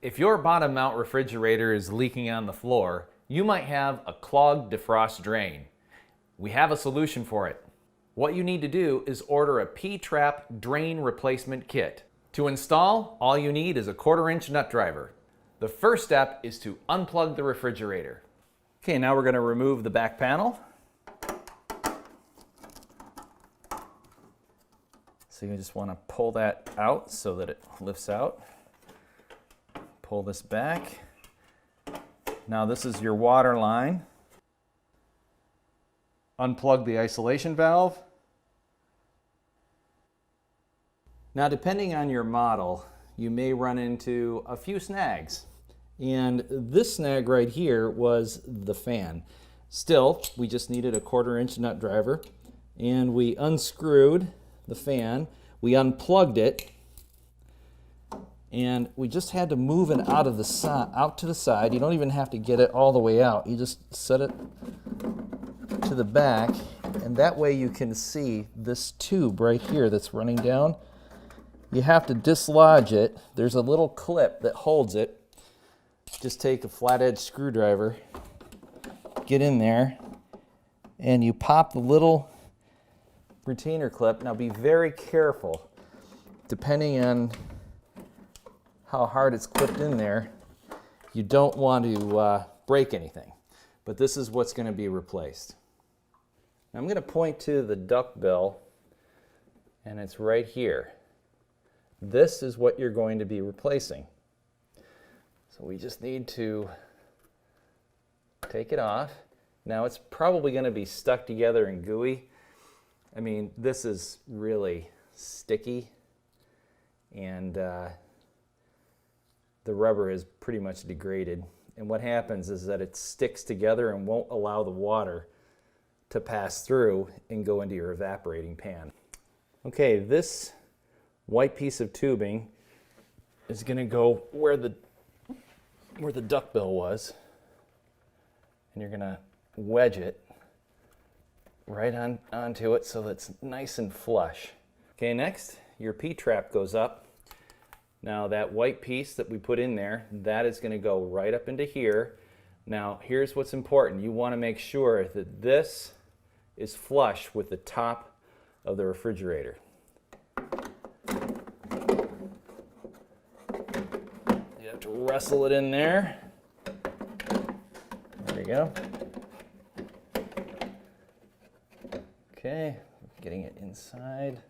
If your bottom mount refrigerator is leaking on the floor, you might have a clogged defrost drain. We have a solution for it. What you need to do is order a P-trap drain replacement kit. To install, all you need is a 1/4-inch nut driver. The first step is to unplug the refrigerator. Okay, now we're going to remove the back panel. So you just want to pull that out so that it lifts out. Pull this back. Now this is your water line. Unplug the isolation valve. Now depending on your model, you may run into a few snags. And this snag right here was the fan. Still, we just needed a 1/4-inch nut driver, and we unscrewed the fan, we unplugged it, and we just had to move it out to the side. You don't even have to get it all the way out. You just set it to the back, and that way you can see this tube right here that's running down. You have to dislodge it. There's a little clip that holds it. Just take a flathead screwdriver, get in there, and you pop the little retainer clip. Now be very careful. Depending on how hard it's clipped in there, you don't want to break anything. But this is what's going to be replaced. Now I'm going to point to the duct bill, and it's right here. This is what you're going to be replacing. So we just need to take it off. Now it's probably going to be stuck together and gooey. I mean, this is really sticky, and the rubber is pretty much degraded. And what happens is that it sticks together and won't allow the water to pass through and go into your evaporating pan. Okay, this white piece of tubing is going to go where the duct bill was, and you're going to wedge it right onto it so that it's nice and flush. Okay, next your P-trap goes up. Now that white piece that we put in there, that is going to go right up into here. Now here's what's important. You want to make sure that this is flush with the top of the refrigerator. You have to wrestle it in there. There you go. Okay, getting it inside.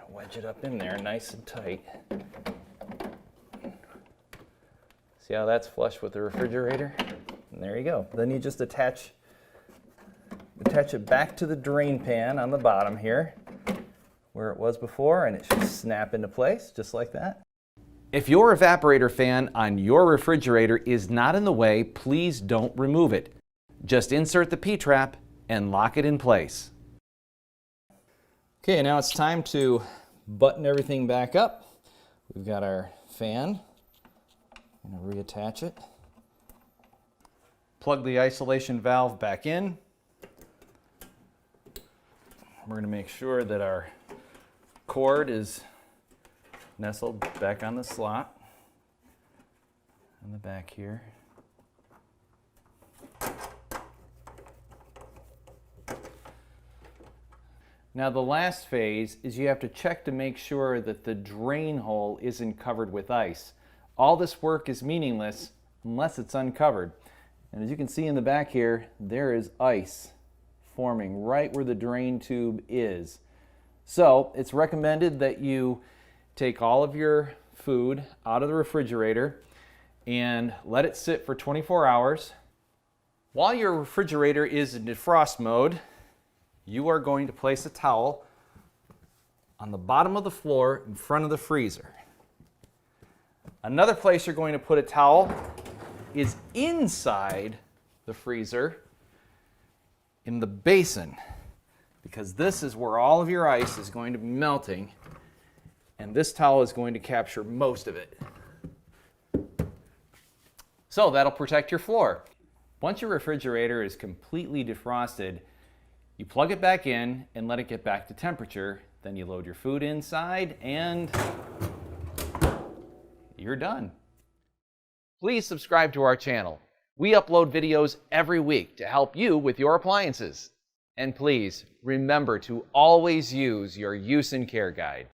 Wedge it up in there nice and tight. See how that's flush with the refrigerator? And there you go. Then you just attach it back to the drain pan on the bottom here, where it was before, and it should snap into place just like that. If your evaporator fan on your refrigerator is not in the way, please don't remove it. Just insert the P-trap and lock it in place. Okay, now it's time to button everything back up. We've got our fan. I'm going to reattach it. Plug the isolation valve back in. We're going to make sure that our cord is nestled back on the slot on the back here. Now the last phase is you have to check to make sure that the drain hole isn't covered with ice. All this work is meaningless unless it's uncovered. And as you can see in the back here, there is ice forming right where the drain tube is. So it's recommended that you take all of your food out of the refrigerator and let it sit for 24 hours. While your refrigerator is in defrost mode, you are going to place a towel on the bottom of the floor in front of the freezer. Another place you're going to put a towel is inside the freezer in the basin, because this is where all of your ice is going to be melting, and this towel is going to capture most of it. So that'll protect your floor. Once your refrigerator is completely defrosted, you plug it back in and let it get back to temperature. Then you load your food inside and you're done. Please subscribe to our channel. We upload videos every week to help you with your appliances. And please remember to always use your use and care guide.